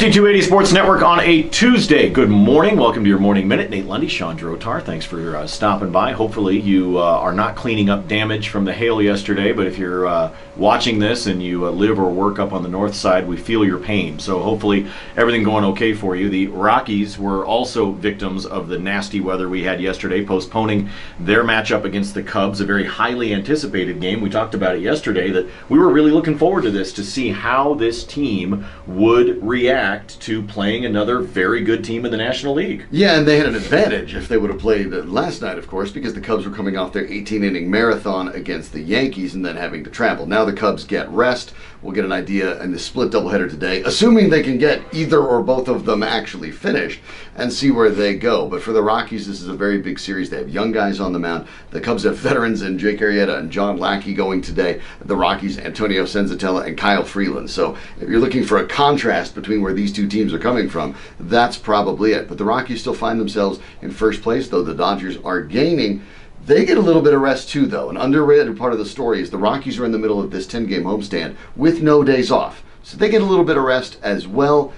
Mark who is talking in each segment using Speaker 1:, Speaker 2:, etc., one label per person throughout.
Speaker 1: 5280 Sports Network on a Tuesday. Good morning. Welcome to your Morning Minute. Nate Lundy, Shawn Drotar. Thanks for stopping by. Hopefully you are not cleaning up damage from the hail yesterday, but if you're watching this and you live or work up on the north side, we feel your pain. So hopefully everything going okay for you. The Rockies were also victims of the nasty weather we had yesterday, postponing their matchup against the Cubs, a very highly anticipated game. We talked about it yesterday that we were really looking forward to this to see how this team would react to playing another very good team in the National League.
Speaker 2: Yeah, and they had an advantage if they would have played last night, of course, because the Cubs were coming off their 18-inning marathon against the Yankees and then having to travel. Now the Cubs get rest. We'll get an idea in the split doubleheader today, assuming they can get either or both of them actually finished and see where they go. But for the Rockies, this is a very big series. They have young guys on the mound. The Cubs have veterans in Jake Arrieta and John Lackey going today. The Rockies, Antonio Senzatella and Kyle Freeland. So if you're looking for a contrast between where these two teams are coming from, that's probably it. But the Rockies still find themselves in first place, though the Dodgers are gaining. They get a little bit of rest too, though. An underrated part of the story is the Rockies are in the middle of this 10-game homestand with no days off. So they get a little bit of rest as well.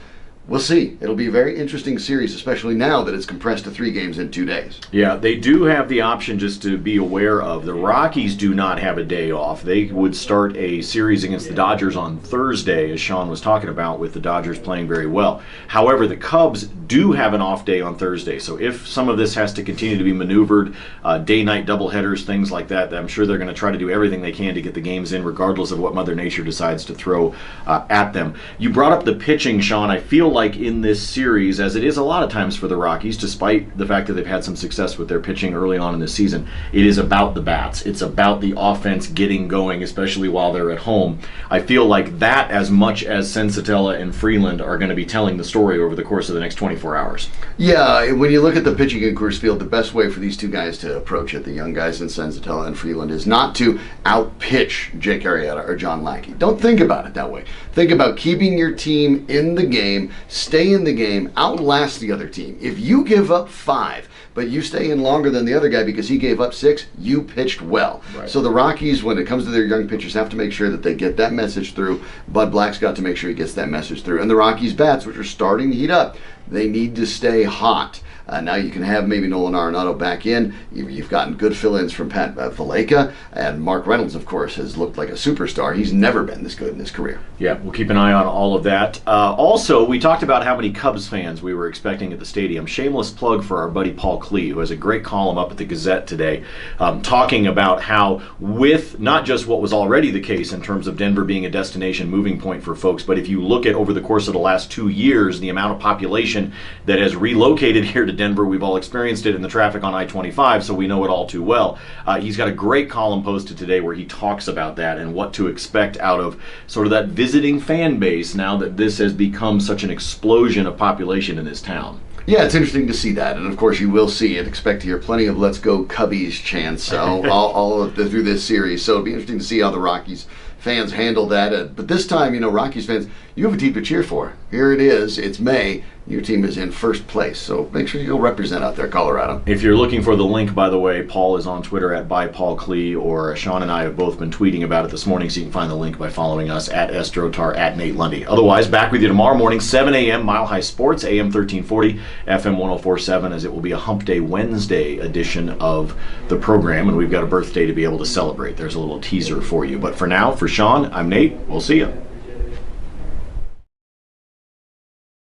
Speaker 2: We'll see. It'll be a very interesting series, especially now that it's compressed to 3 games in 2 days.
Speaker 1: Yeah, they do have the option just to be aware of. The Rockies do not have a day off. They would start a series against the Dodgers on Thursday, as Shawn was talking about, with the Dodgers playing very well. However, the Cubs do have an off day on Thursday. So if some of this has to continue to be maneuvered, day-night doubleheaders, things like that, I'm sure they're going to try to do everything they can to get the games in, regardless of what Mother Nature decides to throw at them. You brought up the pitching, Shawn. I feel like in this series, as it is a lot of times for the Rockies, despite the fact that they've had some success with their pitching early on in the season, it is about the bats. It's about the offense getting going, especially while they're at home. I feel like that, as much as Senzatella and Freeland are going to be telling the story over the course of the next 24 hours.
Speaker 2: Yeah, when you look at the pitching in Coors Field, the best way for these two guys to approach it, the young guys in Senzatella and Freeland, is not to out-pitch Jake Arrieta or John Lackey. Don't think about it that way. Think about keeping your team in the game, stay in the game, outlast the other team. If you give up 5, but you stay in longer than the other guy because he gave up 6, you pitched well. Right. So the Rockies, when it comes to their young pitchers, have to make sure that they get that message through. Bud Black's got to make sure he gets that message through. And the Rockies bats, which are starting to heat up, they need to stay hot. Now you can have maybe Nolan Arenado back in. You've gotten good fill-ins from Pat Valaika, and Mark Reynolds, of course, has looked like a superstar. He's never been this good in his career.
Speaker 1: Yeah, we'll keep an eye on all of that. Also, we talked about how many Cubs fans we were expecting at the stadium. Shameless plug for our buddy Paul Klee, who has a great column up at the Gazette today, talking about how, with not just what was already the case in terms of Denver being a destination moving point for folks, but if you look at over the course of the last 2 years, the amount of population that has relocated here to Denver, we've all experienced it in the traffic on I-25, so we know it all too well. He's got a great column posted today where he talks about that and what to expect out of sort of that visiting fan base now that this has become such an explosion of population in this town.
Speaker 2: Yeah, it's interesting to see that, and of course you will see it. Expect to hear plenty of "Let's Go Cubbies" chants all through this series. So it'll be interesting to see how the Rockies fans handle that. But this time, Rockies fans, you have a team to cheer for. Here it is. It's May. Your team is in first place, so make sure you go represent out there, Colorado.
Speaker 1: If you're looking for the link, by the way, Paul is on Twitter at @Paul Klee, or Shawn and I have both been tweeting about it this morning, so you can find the link by following us at @Drotar, at Nate Lundy. Otherwise, back with you tomorrow morning, 7 a.m., Mile High Sports, AM 1340, FM 1047, as it will be a Hump Day Wednesday edition of the program, and we've got a birthday to be able to celebrate. There's a little teaser for you. But for now, for Shawn, I'm Nate. We'll see you.